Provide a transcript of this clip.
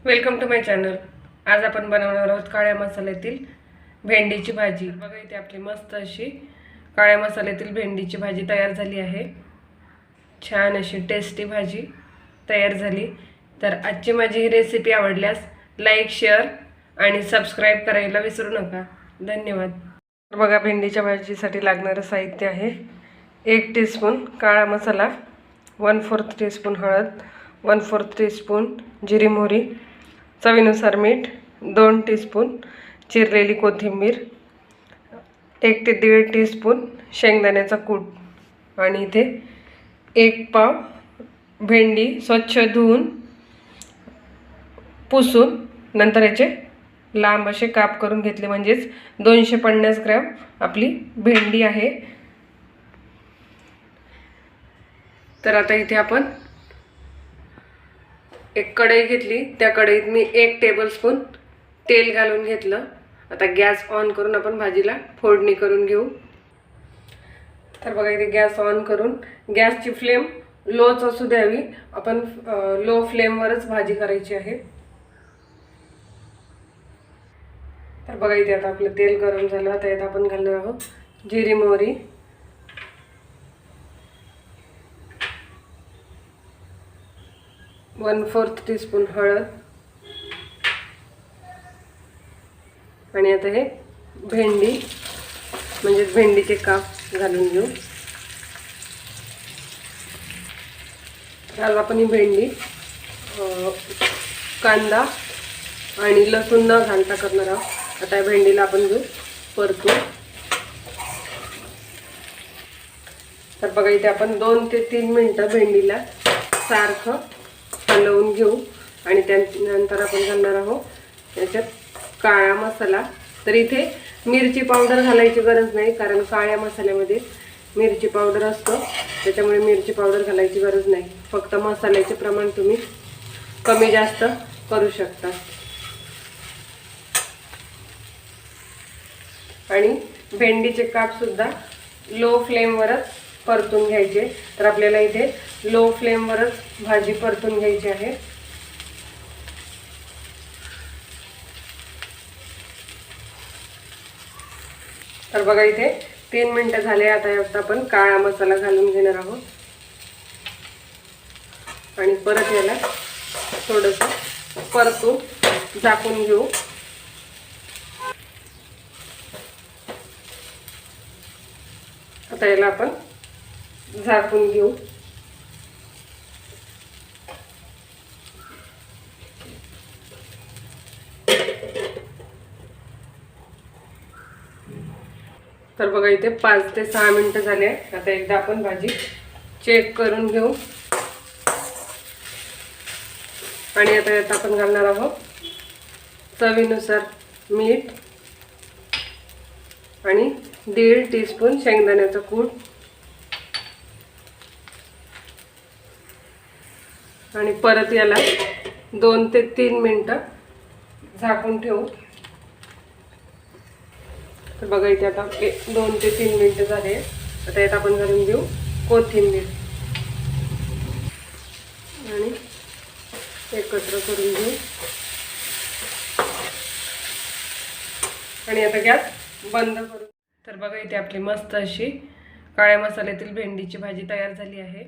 Welcome to my channel. आज आपण बनवणार आहोत काळ्या मसाल्यातील भेंडीची भाजी। बघा इथे आपली मस्त अशी काळ्या मसाल्यातील भेंडीची भाजी तयार झाली आहे। छान अशी टेस्टी भाजी तयार झाली। तर आजची माझी ही रेसिपी आवडल्यास लाईक, शेअर आणि सबस्क्राइब करायला विसरू नका। धन्यवाद। बघा भेंडीच्या भाजीसाठी लागणारे साहित्य आहे 1 टीस्पून काळा मसाला, 1/4 टीस्पून हळद, 1/4 टीस्पून जिरी मोहरी, चवीनुसार मीठ, 2 टीस्पून चिरलेली कोथिंबीर, 1 ते 1.5 टीस्पून शेंगदाण्याचा कूट आणि इथे 1 पाव भेंडी स्वच्छ धुवून पुसून नंतर याचे लांब असे काप करून घेतले, म्हणजेच 250 ग्रॅम आपली भेंडी आहे। तर आता इथे आपण एक कढई घेतली, त्या कढईत मी 1 टेबलस्पून तेल घालून घेतलं। आता गॅस ऑन करून आपण भाजीला फोडणी करून घेऊ। तर बघा इथे गॅस ऑन करून गॅसची फ्लेम लोच असू द्यावी। आपण लो फ्लेमवरच भाजी करायची आहे। तर बघा इथे आता आपलं तेल गरम झालं। आता यात आपण घालणार आहोत जिरी मोहरी, 1/4 टीस्पून हळद आणि आता हे भेंडी म्हणजे भेंडीचे काप घालून घेऊ। तर आपण ही भेंडी कांदा आणि लसूण न घालता करणार आहोत। आता या भेंडीला आपण घेऊ परतून। तर बघा इथे आपण 2 ते 3 मिनिटं भेंडीला सारखं हलवून घेऊ आणि त्यानंतर आपण घालणार आहोत याच्यात काळा मसाला। तर इथे मिरची पावडर घालायची गरज नाही, कारण काळ्या मसाल्यामध्ये मिरची पावडर असतो, त्याच्यामुळे मिरची पावडर घालायची गरज नाही। फक्त मसाल्याचे प्रमाण तुम्ही कमी जास्त करू शकता। आणि भेंडीचे काप सुद्धा लो फ्लेमवरच परतून घ्यायचे। तर आपल्याला इथे लो फ्लेमवरच भाजी परतून घ्यायची आहे। तर बघा इथे 3 मिनिटं झाले। आता यात आपण काळा मसाला घालून घेणार आहोत आणि परत याला थोडंसं परतून झाकून घेऊ। आता याला आपण झाकून घेऊ। तर बघा इथे 5 ते 6 मिनिटं झाले। आता एकदा आपण भाजी चेक करून घेऊ आणि आता यात आपण घालणार आहोत चवीनुसार मीठ आणि 1.5 टीस्पून शेंगदाण्याचा कूट आणि परत याला 2 ते 3 मिनिटं झाकून ठेवू। तर बघा इथे आता 2 ते 3 मिनिटं झाले। आता यात आपण घालून घेऊ कोथिंबीर आणि एकत्र करून घेऊ आणि आता गॅस बंद करू। तर बघा इथे आपली मस्त अशी काळ्या मसाल्यातील भेंडीची भाजी तयार झाली आहे।